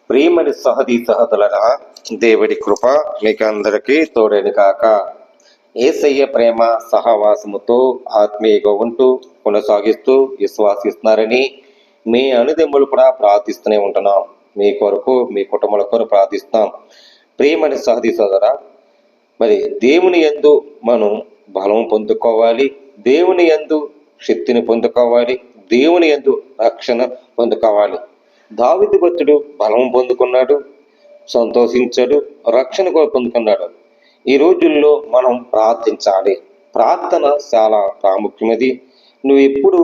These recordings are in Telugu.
ప్రియమని సహదీ సహతులరా, దేవుడి కృప మీకు అందరికీ తోడని కాక. యేసయ్య ప్రేమ సహవాసముతో ఆత్మీయంగా ఉంటూ కొనసాగిస్తూ విశ్వాసిస్తున్నారని మీ అనుదినములు కూడా ప్రార్థిస్తూనే ఉంటున్నాం. మీ కొరకు మీ కుటుంబాల కొరకు ప్రార్థిస్తున్నాం. ప్రియమని సహదీ సోదరా, మరి దేవుని యందు మనం బలం పొందుకోవాలి, దేవుని యందు శక్తిని పొందుకోవాలి, దేవుని యందు రక్షణ పొందుకోవాలి. దావీదు భక్తుడు బలం పొందుకున్నాడు, సంతోషించాడు, రక్షణ కూడా పొందుకున్నాడు. ఈ రోజుల్లో మనం ప్రార్థించాలి. ప్రార్థన చాలా ప్రాముఖ్యమది. నువ్వు ఎప్పుడు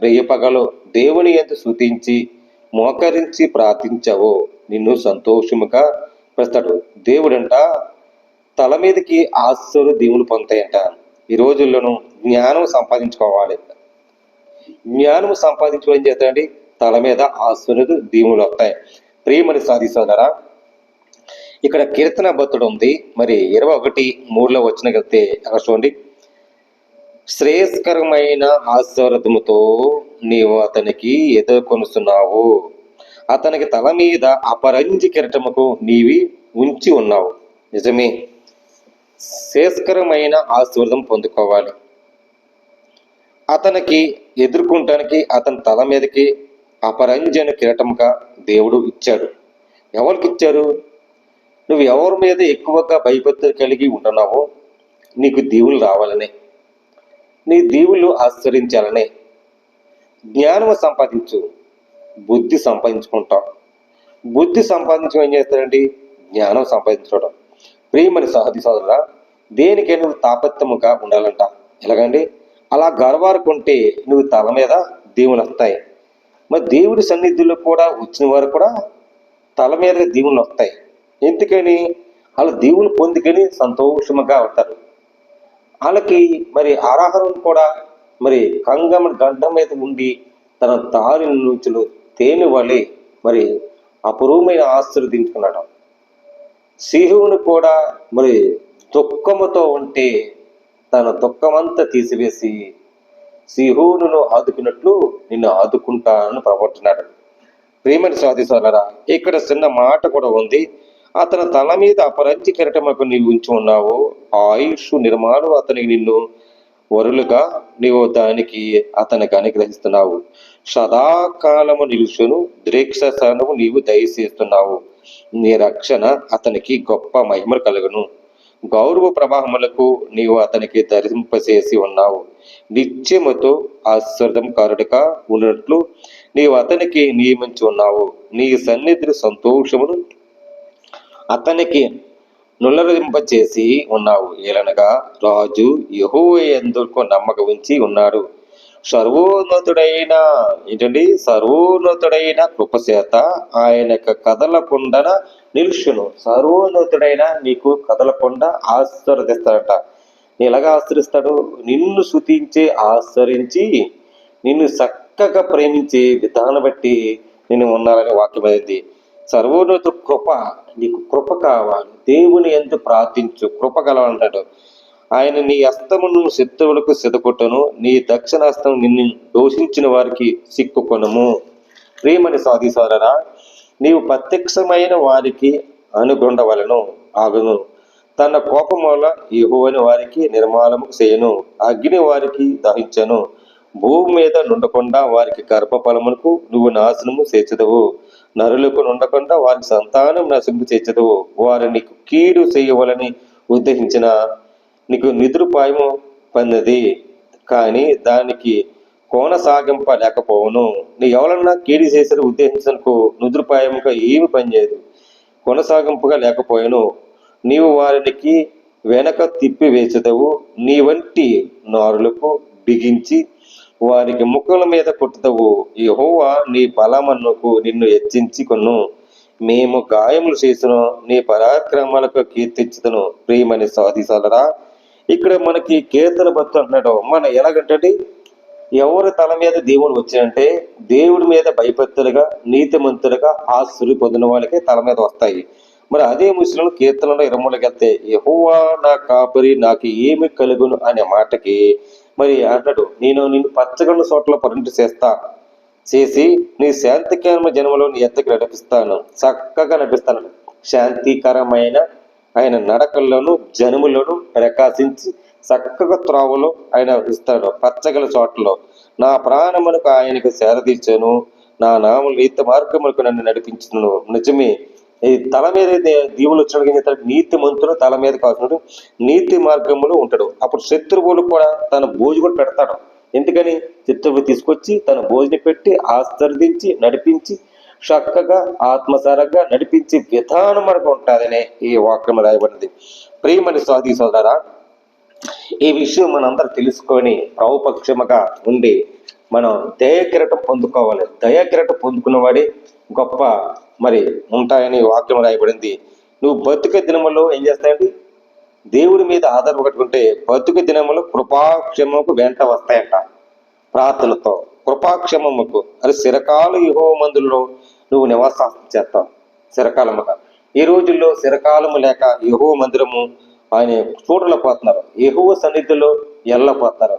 రేయపగలో దేవుని యందు స్తుతించి మోకరించి ప్రార్థించావో నిన్ను సంతోషముగా పెడతాడు. దేవుడంట తల మీదకి ఆశలు దేవుని పొందుతాయంట. ఈ రోజుల్లోనూ జ్ఞానం సంపాదించుకోవాలి. జ్ఞానం సంపాదించుకోవడం చేతండి తల మీద ఆశలు దీవులు వస్తాయి. ప్రియమని సాధిస్తారా, ఇక్కడ కీర్తన భక్తుడు ఉంది. మరి 21:3 వచ్చినగలితే అక్కడ చూడండి. శ్రేయస్కరమైన ఆశీర్వాదముతో నీవు అతనికి ఎదుర్కొనుస్తున్నావు, అతనికి తల మీద అపరంజి కిరీటముకు నీవి ఉంచి ఉన్నావు. నిజమే, శ్రేయస్కరమైన ఆశీర్వాదం పొందుకోవాలి. అతనికి ఎదుర్కొంటానికి అతని తల మీదకి అపరంజన కిరీటముగా దేవుడు ఇచ్చాడు. ఎవరికి ఇచ్చారు? నువ్వు ఎవరి మీద ఎక్కువగా భయభక్తులు కలిగి ఉంటున్నావో నీకు దీవులు రావాలనే, నీ దీవులు ఆశ్రయించాలనే. జ్ఞానము సంపాదించు, బుద్ధి సంపాదించుకుంటావు. బుద్ధి సంపాదించడం ఏం చేస్తాడండి? జ్ఞానం సంపాదించుకోవడం. ప్రియమని సహది సోదరులా, దేనికే నువ్వు తాపత్రముగా ఉండాలంట. ఎలాగండి? అలా గర్వారుకుంటే నువ్వు తల మీద దీవులు వస్తాయి. మరి దేవుడి సన్నిధిలో కూడా వచ్చిన వారు కూడా తల మీద దీవులు వస్తాయి. ఎందుకని? వాళ్ళ దీవులు పొందుకొని సంతోషముగా అవుతారు. వాళ్ళకి మరి ఆరాహరం కూడా మరి కంగమ గడ్డ మీద ఉండి తన దారి నుంచి తేనె వలె మరి అపురూపమైన ఆశీర్వదించుకున్నాడు. సిహోను కూడా మరి దుఃఖముతో ఉంటే తన దుఃఖమంతా తీసివేసి సిహోనును ఆదుకున్నట్లు నిన్ను ఆదుకుంటానని ప్రవర్తినాడు. ప్రియమని సోదరులారా, ఇక్కడ చిన్న మాట కూడా ఉంది. అతని తల మీద అపరంజి కిరీటముకు నీవు ఉంచి ఉన్నావు, ఆయుష్ నిర్మాణం అతనికి నిన్ను వరులుగా నీవు దానికి అతనికి అనుగ్రహిస్తున్నావు. సదాకాలము నిలుచును దీర్ఘశాసనము నీవు దయచేస్తున్నావు. నీ రక్షణ అతనికి గొప్ప మహిమలు కలుగును. గౌరవ ప్రవాహములకు నీవు అతనికి ధరింపచేసి ఉన్నావు. నిత్యముతో ఆశ్చర్యకారుడిగా ఉన్నట్లు నీవు అతనికి నియమించి ఉన్నావు. నీ సన్నిధి సంతోషమును అతనికి నుల్లరింపచేసి ఉన్నావు. ఏలనగా రాజు యెహోవా యందు నమ్మకం ఉంచి ఉన్నాడు. సర్వోన్నతుడైన కృపచేత ఆయన కదలకుండా నిలుచును. సర్వోన్నతుడైన నీకు కదలకుండా ఆశీర్వదిస్తాడట. ఎలాగా ఆశ్రయిస్తాడు? నిన్ను స్తుతించే ఆశ్రయించి నిన్ను చక్కగా ప్రేమించే విధానం బట్టి నేను ఉండాలని వాక్యం అయింది. సర్వోన్నత కృప, నీకు కృప కావాలి. దేవుని యందు ప్రార్థించు, కృప కలవాలంటాడు. ఆయన నీ హస్తమును శత్రువులకు సిద్ధకొట్టును, నీ దక్షిణ హస్తం నిన్ను దోషించిన వారికి సిక్కుకొనము. ప్రియమని సాధిసారా, నీవు ప్రత్యక్షమైన వారికి అనుగుండవలను ఆగును. తన కోపం వల్ల యెహోవాని వారికి నిర్మాణము చేయను, అగ్ని వారికి దహించను. భూమి మీద నుండకుండా వారికి గర్భఫలములకు నువ్వు నాశనము చేర్చదవు. నరులకు నుండకుండా వారికి సంతానం నశింపు చేర్చదవు. వారు నీకు కీడు చేయవలని ఉద్దేశించిన నీకు నిద్రపాయము పొందినది, కానీ దానికి కొనసాగింప లేకపోవును. నీ ఎవరన్నా కీడి చేసిన ఉద్దేశించకు నిద్రపాయముగా ఏమి పనిచేయదు, కొనసాగింపుగా లేకపోయాను. నీవు వారికి వెనక తిప్పి వేసదవు. నీ వంటి నారులకు బిగించి వారికి ముక్కల మీద కొట్టుదవు. యెహోవా నీ బలమన్నుకు నిన్ను హెచ్చించి కొను. మేము గాయములు చేసిన నీ పరాక్రమాలకు కీర్తించుదును. ప్రియమని సాధిసాలరా, ఇక్కడ మనకి కీర్తన భక్తులు అంటున్నాడు. మన ఎలాగంటే ఎవరి తల మీద దేవుడు వచ్చాయంటే దేవుడి మీద భయభక్తులుగా నీతిమంతులుగా ఆస్తులు పొందిన వాళ్ళకి తల మీద వస్తాయి. మరి అదే ముస్లింలు కీర్తనలో 23 వెళ్తే యెహోవా నా కాపరి నాకు ఏమి కలుగును అనే మాటకి మరి అంటాడు, నేను నిన్ను పచ్చగొండ చోట్ల పరిణతి చేస్తా, చేసి నీ శాంతికరమైన జన్మలో నీ ఎద్దకు నడిపిస్తాను, చక్కగా నడిపిస్తాను. శాంతికరమైన ఆయన నడకల్లోను జనములను ప్రకాశించి చక్కగా త్రోవలో ఆయన ఇస్తాడు, పచ్చగల చోట్లలో నా ప్రాణమునకు ఆయనకు సేరదీర్చాను, నా నామం నీతి మార్గములకు నన్ను నడిపించును. నిజమే, ఈ తల మీద దీవులు వచ్చినట్టు ఏం చేస్తాడు, నీతి మంతుడు తల మీద కాస్తున్నాడు, నీతి మార్గములు ఉంటాడు. అప్పుడు శత్రువులు కూడా తన భోజు కూడా పెడతాడు. ఎందుకని? శత్రువు తీసుకొచ్చి తన భోజనం పెట్టి ఆశీర్వదించి నడిపించి చక్కగా ఆత్మసారంగా నడిపించి విధానం మనకు ఉంటుందనే ఈ వాక్యం రాయబడింది. ప్రియమని స్వాతి సోదరా, ఈ విషయం మనందరూ తెలుసుకొని ప్రభుపక్షముగా ఉండి మనం దయాకిరటం పొందుకోవాలి. దయాకిరటం పొందుకున్నవాడే గొప్ప మరి ఉంటాయని వాక్యం రాయబడింది. నువ్వు బతుక దినములో ఏం చేస్తాయండి, దేవుడి మీద ఆధారపడుకుంటే బతుక దినములు కృపాక్షమకు వెంట వస్తాయంట. ప్రార్థనతో కృపాక్షమముకు అది చిరకాలు యెహోవా మందిరంలో నువ్వు నివాసం చేస్తావు. చిరకాలముగా ఈ రోజుల్లో చిరకాలము లేక యెహోవా మందిరము ఆయన చూడలేకపోతున్నారు, యెహోవా సన్నిధిలో వెళ్ళలేకపోతున్నారు,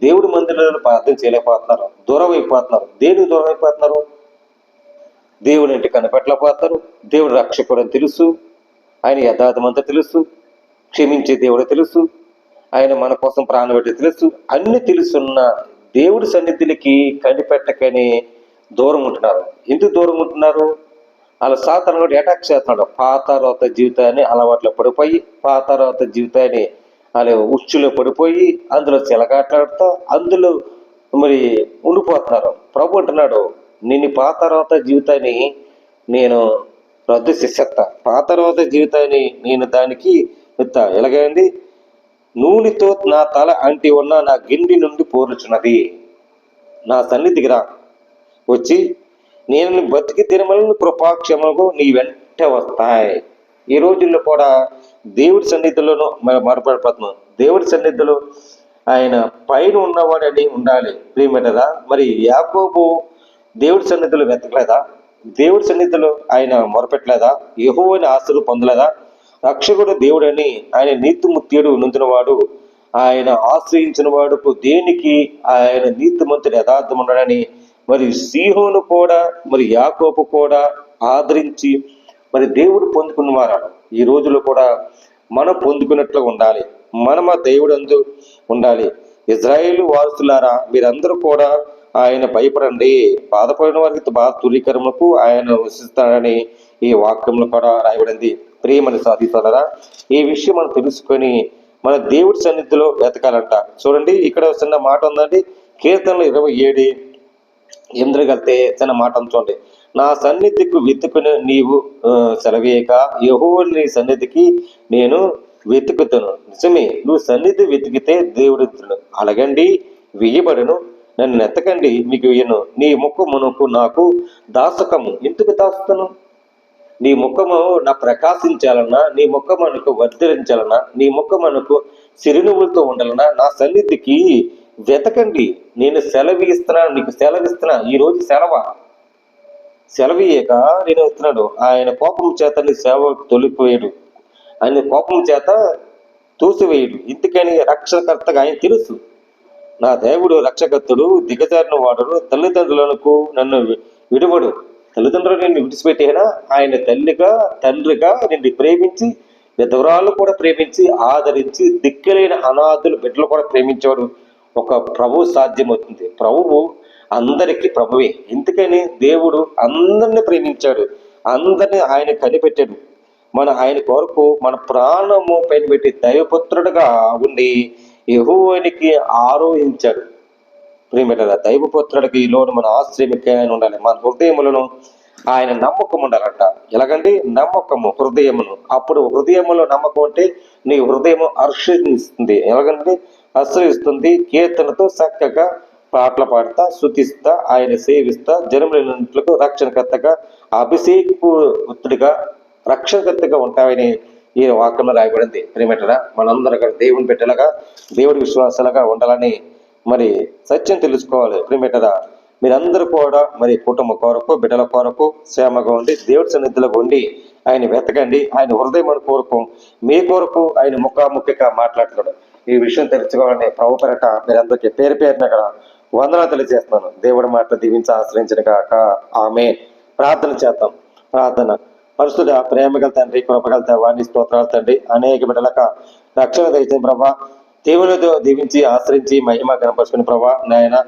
దేవుడి మందిరంలో ప్రార్థన చేయలేకపోతున్నారు, దూరం అయిపోతున్నారు. దేనికి దూరం అయిపోతున్నారు? దేవుడి ఇంటి కనిపెట్టలేకపోతారు. దేవుడు రక్షకుడు అని తెలుసు, ఆయన యథార్థమంతా తెలుసు, క్షమించే దేవుడు తెలుసు, ఆయన మన కోసం ప్రాణం పెట్టి తెలుసు, అన్ని తెలుసున్న దేవుడి సన్నిధికి కనిపెట్టకని దూరం ఉంటున్నారు. ఎందుకు దూరం ఉంటున్నారు? అలా సాతాను కూడా అటాక్ చేస్తున్నాడు. పాతారోత జీవితాన్ని అలవాట్లో పడిపోయి, పాతారోత జీవితాన్ని అలా ఉచ్చులో పడిపోయి అందులో చిలకాట్లాడుతూ అందులో మరి ఉండిపోతున్నారు. ప్రభు అంటున్నాడు, నేను పాతారోత జీవితాన్ని నేను రద్దు చేసేస్తా, పాతారోత జీవితాన్ని నేను దానికి ఇస్తా. ఎలాగైంది? నూనెతో నా తల అంటి ఉన్న నా గిండి నుండి పోరుచున్నది, నా సన్నిధికి రా, వచ్చి నేను బతికి తిరుమలను కృపాక్షమకు నీ వెంట వస్తాయి. ఈ రోజుల్లో కూడా దేవుడి సన్నిధిలోనూ మరపడిపోతున్నాం. దేవుడి సన్నిధిలో ఆయన పైన ఉన్నవాడని ఉండాలి. ప్రియమేటరా, మరి యాకోబు దేవుడి సన్నిధిలో వెతకలేదా? దేవుడి సన్నిధిలో ఆయన మొరపెట్టలేదా? యెహోవాని ఆశలు పొందలేదా? రక్షకుడు దేవుడని ఆయన నీతిమంతుడు నొందినవాడు, ఆయన ఆశ్రయించిన వాడుకు దేనికి ఆయన నీతిమంతుడు యథార్థం ఉన్నాడని మరి సీహోను కూడా మరి యాకోబు కూడా ఆదరించి మరి దేవుడు పొందుకున్నవారు. ఈ రోజులో కూడా మనం పొందుకున్నట్లు ఉండాలి, మనం ఆ దేవుడు అందు ఉండాలి. ఇజ్రాయేలు వారసులారా, మీరందరూ కూడా ఆయన భయపడండి, బాధపడిన వారికి బాధ తురీకరములకు ఆయన వసిస్తాడని ఈ వాక్యంలో కూడా రాయబడింది. ప్రియమని సాధిస్తారా, ఈ విషయం మనం తెలుసుకొని మన దేవుడి సన్నిధిలో వెతకాలంట. చూడండి, ఇక్కడ చిన్న మాట ఉందండి, కీర్తనలు 27:8 కలితే చిన్న మాట చూడండి. నా సన్నిధికి వెతుకుని నీవు సెలవేయక యెహోవాని నీ సన్నిధికి నేను వెతుకుతాను. నిజమే, నువ్వు సన్నిధి వెతికితే దేవుడు అలగండి వెయ్యబడును, నన్ను ఎత్తకండి మీకు ఇయ్యను, నీ ముఖమునకు నాకు దాసకము. ఎందుకు దాస్తాను? నీ ముఖము నా ప్రకాశించాలన్నా, నీ ముఖమునకు వర్ధరించాలన్నా, నీ ముఖమునకు సిరినువులతో ఉండాలన్నా నా సన్నిధికి వెతకండి. నేను సెలవిస్తున్నాను, నీకు సెలవిస్తున్నా. ఈరోజు సెలవీయక నేను వస్తున్నాడు. ఆయన కోపం చేత నీ సేవ తొలిపోయాడు, ఆయన కోపం చేత తోసివేయడు. ఎందుకని? రక్షకర్తగా ఆయన తెలుసు. నా దేవుడు రక్షకర్తుడు, దిగజారిన వాడు, తల్లిదండ్రులకు నన్ను విడువడు. తల్లిదండ్రులు నిన్ను విడిచిపెట్టేనా? ఆయన తల్లిగా తండ్రిగా నిన్ను ప్రేమించి, విధవరాలు కూడా ప్రేమించి ఆదరించి, దిక్కులేని అనాథులు బిడ్డలు కూడా ప్రేమించాడు ఒక ప్రభు సాధ్యమవుతుంది. ప్రభువు అందరికీ ప్రభువే. ఎందుకని? దేవుడు అందరిని ప్రేమించాడు, అందరిని ఆయన కనిపెట్టాడు. ఆయన కొరకు మన ప్రాణము పైన పెట్టి దైవపుత్రుడుగా ఉండి యెహోవానికి ఆరోహించాడు. ప్రియమైన దైవపుత్రుడికి ఈలోను మన ఆశ్రయమికైనా ఉండాలి. మన హృదయములను ఆయన నమ్మకం ఉండాలంట. ఎలాగండి? నమ్మకము హృదయమును. అప్పుడు హృదయములో నమ్మకం అంటే నీ హృదయము హర్షిస్తుంది. ఎలాగంటే ఆశ్రయిస్తుంది. కీర్తనతో చక్కగా పాటలు పాడుతా, స్తుతిస్తా, ఆయన సేవిస్తా, జనములకు రక్షణకర్తగా, అభిషేకుడిగా, రక్షణకర్తగా ఉంటాయని ఈ వాక్యంలో రాయబడింది. ప్రియమేటరా, మనందరూ అక్కడ దేవుని పెట్టేలాగా, దేవుడి విశ్వాసాలుగా ఉండాలని మరి సత్యం తెలుసుకోవాలి. ప్రియమేటరా, మీరందరూ కూడా మరి కుటుంబ కొరకు, బిడ్డల కొరకు క్షేమగా ఉండి దేవుడి సన్నిధిలో ఉండి ఆయన వెతకండి. ఆయన హృదయం కొరకు, మీ కొరకు ఆయన ముఖాముఖిగా మాట్లాడుతున్నాడు. ఈ విషయం తెలుసుకోవాలని ప్రభు పేరట మీరందరికీ పేరు పేరున అక్కడ వందనాలు తెలియజేస్తున్నాను. దేవుడి మాట దీవించి ఆశ్రయించిన కాక ఆమె. ప్రార్థన చేద్దాం. ప్రార్థన. పరిశుద్ధ ప్రేమగల తండ్రి, కృపగల దేవాన్ని స్తోత్రాలు తండ్రి. అనేక బిడ్డలక రక్షణ దయచిన ప్రభా, దేవునితో దీవించి ఆశ్రయించి మహిమ కనపరుచుకుని ప్రభా నాయన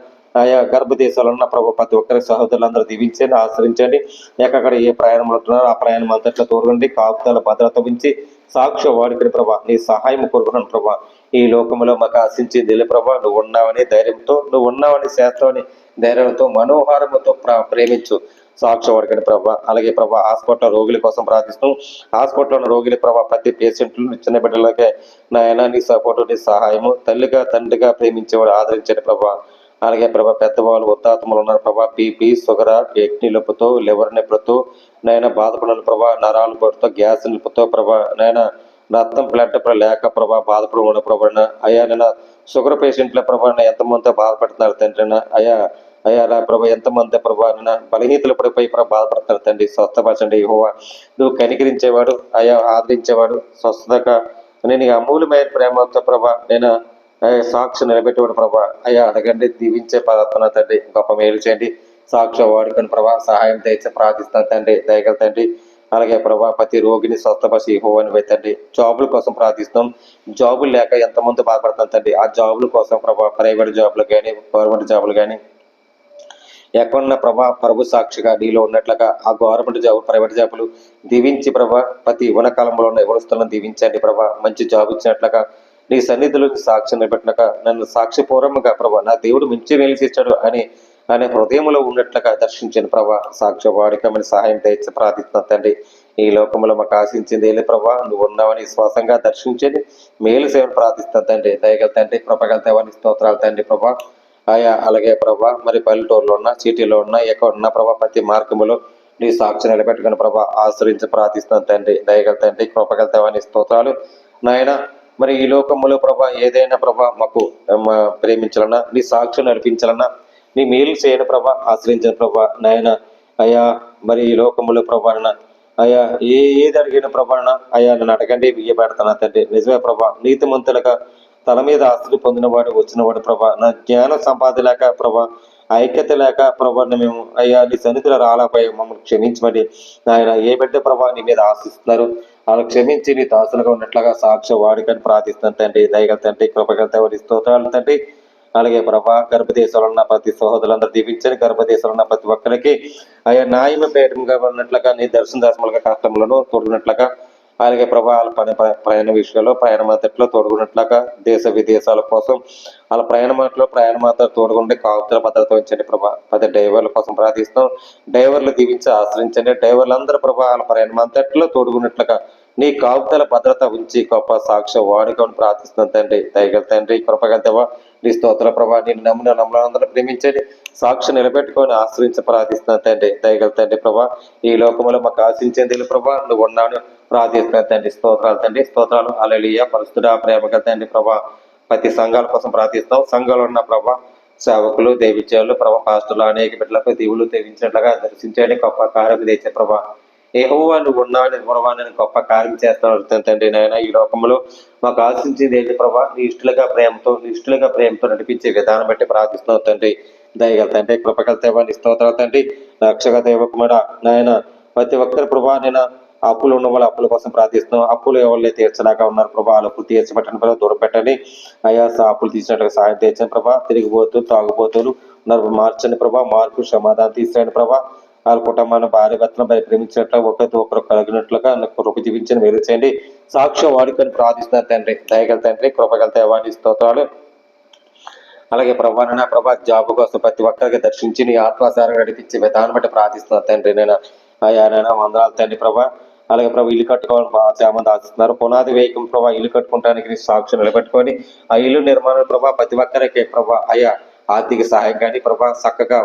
ఆయా గర్భదేశాలు ఉన్న ప్రభు ప్రతి ఒక్కరి సహోదరులందరూ దీవించండి, ఆశ్రయించండి. ఎక్కడ ఏ ప్రయాణంలో ఉంటున్నారో ఆ ప్రయాణం అంతట్లో తోడుగండి, కాపుదల భద్రత ఉంచి సాక్ష్య వాడుకుని ప్రభా నీ సహాయం కోరుకున్నాను ప్రభా. ఈ లోకంలో మాకు ఆశించింది ప్రభా, నువ్వు ఉన్నావని ధైర్యంతో, నువ్వు ఉన్నావని శాస్త్రమని ధైర్యంతో, మనోహారముతో ప్రేమించు సాక్ష్య వాడుకని ప్రభా. అలాగే ప్రభా హాస్పిటల్ రోగుల కోసం ప్రార్థిస్తాం. హాస్పిటల్లో ఉన్న రోగుల ప్రభా ప్రతి పేషెంట్లు చిన్న బిడ్డలకే నాయన నీ సపోర్టు, నీ సహాయము తల్లిగా తండ్రిగా ప్రేమించేవాడు ఆదరించండి ప్రభా. అలాగే ప్రభా పెద్దవాళ్ళు ఉత్తాత్మలు ఉన్నారు ప్రభా, బీపీ షుగర్ కిడ్నీ నొప్పుతో లివర్ నొప్పులతో నైనా బాధపడిన ప్రభా, నరాలు పడుతో గ్యాస్ నొప్పుతో ప్రభా నైనా రక్తం బ్లడ్ లేక ప్రభా బాధపడి ఉన్న ప్రభా అయ్యా నేను షుగర్ పేషెంట్ల ప్రభా ఎంతమందితో బాధపడుతున్నారు తండ్రి అయ్యా అయ్యా నా ప్రభా ఎంతమంది ప్రభా బలహీతలు పడిపోయి ప్రభా బాధపడతారు తండ్రి. స్వస్థపరచండి యెహోవా, నువ్వు కనికరించేవాడు అయ్యా, ఆదరించేవాడు, స్వస్థతగా నేను అమూల్యమైన ప్రేమతో ప్రభా నేను సాక్షి నిలబెట్టేవాడు ప్రభా అయ్యా అడగండి, దీవించే పదార్థన తండ్రి. గొప్ప మేలు చేయండి, సాక్షి వాడుకొని ప్రభా సహాయం తెచ్చి ప్రార్థిస్తాను తండ్రి, దయగల తండ్రి. అలాగే ప్రభా ప్రతి రోగిని స్వస్థపరిచి యెహోవాని తండ్రి. జాబుల కోసం ప్రార్థిస్తాం. జాబులు లేక ఎంతమంది బాధపడతాం తండ్రి. ఆ జాబుల కోసం ప్రభా ప్రైవేట్ జాబులు కానీ గవర్నమెంట్ జాబులు కానీ ఎక్కడున్న ప్రభా ప్రభు సాక్షిగా నీలో ఉన్నట్లుగా ఆ గవర్నమెంట్ జాబ్ ప్రైవేట్ జాబులు దీవించి ప్రభా ప్రతి వనకాలంలో ఉన్న ఎవరుస్తులను దీవించండి ప్రభా. మంచి జాబ్ ఇచ్చినట్లుగా నీ సన్నిధిలో సాక్షి నిలబెట్టినక నన్ను సాక్షిపూర్వకంగా ప్రభా నా దేవుడు మించి వెలిసిచ్చాడు అని అనే హృదయంలో ఉన్నట్లుగా దర్శించిన ప్రభా సాక్ష్య వాడికమని సహాయం తెచ్చి ప్రార్థిస్తున్నా తండ్రి. ఈ లోకంలో మాకు ఆశించింది ఏలే ప్రభా, నువ్వు ఉన్నావని విశ్వాసంగా దర్శించండి మేలు సేవను ప్రార్థిస్తున్నా తండ్రి. దయగల తండ్రి, కృపగల దేవానికి స్తోత్రాలు తండ్రి ప్రభా. ఆయా అలాగే ప్రభా మరి పల్లెటూరులో ఉన్న సిటీలో ఉన్న ఎక్కడ ఉన్న ప్రభా ప్రతి మార్గంలో నీ సాక్షి నిలబెట్టుకుని ప్రభా ఆశ్రయించి ప్రార్థిస్తున్నాను తండ్రి. దయగల తండ్రి, కృపగల దేవానికి స్తోత్రాలు నాయన. మరి ఈ లోకంలో ప్రభా ఏదైనా ప్రభా మాకు ప్రేమించాలన్నా, నీ సాక్షి నడిపించాలన్నా, నీ మేలు చేయని ప్రభా ఆశ్రయించిన ప్రభా నాయన అయ్యా. మరి ఈ లోకంలో ప్రభాన అయ్యా ఏది అడిగిన ప్రభాన అయ్యా నన్ను అడగండి బియ్యపెడతాను తండ్రి. నిజమే ప్రభా నీతిమంతులుగా తల మీద ఆస్తులు పొందినవాడు వచ్చినవాడు ప్రభా నా జ్ఞానం సంపాదలేక ప్రభా ఐక్యత లేక ప్రభా మేము అయ్యా నీ సన్నిధిలో రాలపై మమ్మల్ని క్షమించమని ఆయన ఏ బిడ్డ ప్రభా నీ మీద ఆశిస్తున్నారు వాళ్ళు క్షమించి నీ దాసులుగా ఉన్నట్లుగా సాక్ష్య వాడికని ప్రార్థిస్తాను తండ్రి. దయగల తండ్రి, కృపగల దేవని స్తోత్రాలు తండ్రి. అలాగే ప్రభా గర్భదేశాలు ఉన్న ప్రతి సహోదరులందరూ దీవించని, గర్భదేశాలు ఉన్న ప్రతి ఒక్కరికి అయ్యా న్యాయమ పేటంగా ఉన్నట్లుగా నీ దర్శన దశములుగా కష్టములను తోడున్నట్లుగా, అలాగే ప్రభా వాళ్ళ ప్రయాణ విషయంలో ప్రయాణ మాత్రలో తోడుకున్నట్లుగా దేశ విదేశాల కోసం వాళ్ళ ప్రయాణ మాత్రం తోడుకుంటే కాపుతల భద్రత ఉంచండి ప్రభా. పది డ్రైవర్ల కోసం ప్రార్థిస్తాం. డ్రైవర్లు దీవించి ఆశ్రయించండి. డ్రైవర్లందరూ ప్రభా వాళ్ళ ప్రయాణ మాత్రలో తోడుకున్నట్లుగా నీ కాపుతల భద్రత ఉంచి గొప్ప సాక్ష్య వాడుకొని ప్రార్థిస్తున్నాను తండ్రి. దయగల తండ్రి, కృపగలదేవా నీ స్తోత్ర ప్రభా నేను నమ్ములందరూ ప్రేమించండి, సాక్షి నిలబెట్టుకొని ఆశ్రయించి ప్రార్థిస్తున్నాను తండ్రి. దయగల తండ్రి ప్రభా ఈ లోకంలో మాకు ఆశించేది ప్రభా నువ్వు ఉన్నాను ప్రార్థిస్తున్నాను తండ్రి. స్తోత్రాలు తండ్రి, స్తోత్రాలు. హల్లెలూయా. పరిశుద్ధ ప్రేమగల తండ్రి ప్రభా ప్రతి సంఘాల కోసం ప్రార్థిస్తాం. సంఘాలు ఉన్న ప్రభా సేవకులు దేవించేవాళ్ళు ప్రభా పాస్టర్లు అనేక బిడ్డలకు దేవుళ్ళు తెగించినట్లుగా దర్శించండి, గొప్ప కార్యం తెచ్చే ప్రభా. యెహోవా నువ్వు ఉన్నావని గురవాలని గొప్ప కార్యం చేస్తాను తండ్రి. నాయన ఈ లోకంలో మాకు ఆశించింది ఏంటి ప్రభా నీ ఇష్టలుగా ప్రేమతో నడిపించే విధానం బట్టి ప్రార్థిస్తున్నావు తండ్రి. దయగల తండ్రి, కృపగల దేవాన్ని స్తోత్రాలు తండ్రి. రక్షక దేవకుమార నాయన ప్రతి ఒక్కరి ప్రభా నేను అప్పులు ఉన్న వాళ్ళు అప్పుల కోసం ప్రార్థిస్తున్నాం. అప్పులు ఎవరిని తీర్చలాగా ఉన్నారు ప్రభా వాళ్ళ అప్పులు తీర్చబట్టండి ప్రభా, దూరం పెట్టండి అయ్యా. అప్పులు తీసినట్టుగా సాయం తీర్చండి ప్రభా. తిరిగిపోతూ తాగుబోతులు ఉన్నారు మార్చండి ప్రభా, మార్పు సమాధానం తీసుకురండి ప్రభా. వాళ్ళ కుటుంబాన్ని భార్య భర్తను ప్రేమించినట్లు ఒకరు కలిగినట్లుగా కృప జీవించని మేలు చేయండి, సాక్ష్యం వాడుకొని ప్రార్థిస్తున్నారు తండ్రి. దయగల తండ్రి, కృపగల దేవాన్ని స్తోత్రాలు. అలాగే ప్రభా జాబ్ కోసం ప్రతి ఒక్కరికి దర్శించి నీ ఆత్మాసారంగా నడిపించే విధానం బట్టి ప్రార్థిస్తున్నారు తండ్రి. నేను అయ్యా నైనా వందనాలు తండ్రి ప్రభా. అలాగే ప్రభా ఇల్లు కట్టుకోవాలని చాలా మంది ఆశిస్తున్నారు. పునాది వేయకం ప్రభా ఇల్లు కట్టుకోవడానికి సాక్షి నిలబెట్టుకొని ఆ ఇల్లు నిర్మాణం ప్రభా ప్రతి ఒక్కరికి ప్రభా అయ్యా ఆర్థిక సహాయం కానీ ప్రభా చక్కగా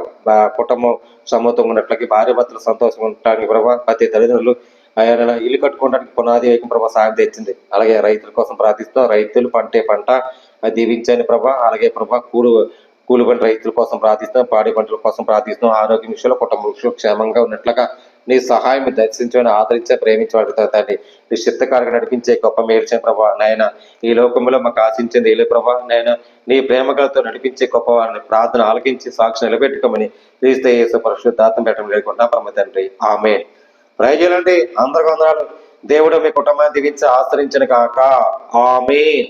కుటుంబం సమూహంగా ఉన్నట్లకి భార్య భర్తలు సంతోషంగా ఉండటానికి ప్రభా ప్రతి తల్లిదండ్రులు ఆయన ఇల్లు కట్టుకోవడానికి పునాది వేయకం ప్రభా సాయం తెచ్చింది. అలాగే రైతుల కోసం ప్రార్థిస్తాం. రైతులు పంట దీవించని ప్రభా. అలాగే ప్రభా కూలి పంట రైతుల కోసం ప్రార్థిస్తాం. పాడి పంటల కోసం ప్రార్థిస్తాం. ఆరోగ్య విషయంలో కుటుంబ విషయంలో క్షేమంగా ఉన్నట్లుగా నీ సహాయం దర్శించమని ఆదరించే ప్రేమించబడుతుంది తండ్రి. నీ చిత్తకారుగా నడిపించే గొప్ప మేల్చిన ప్రభా నాయన, ఈ లోకంలో మాకు ఆశించింది ఏలే ప్రభా నాయన, నీ ప్రేమలతో నడిపించే గొప్ప వారిని ప్రార్థన ఆలకించి సాక్షి నిలబెట్టుకోమని క్రీస్తు యేసు పరిశుద్ధాత్మ పెట్టడం లేకుండా పరమ తండ్రి ఆమేన్. ప్రజలండి అందరికి వందనాలు. దేవుడు మీ కుటుంబాన్ని దీవించి ఆశ్రయించిన కాక ఆమేన్.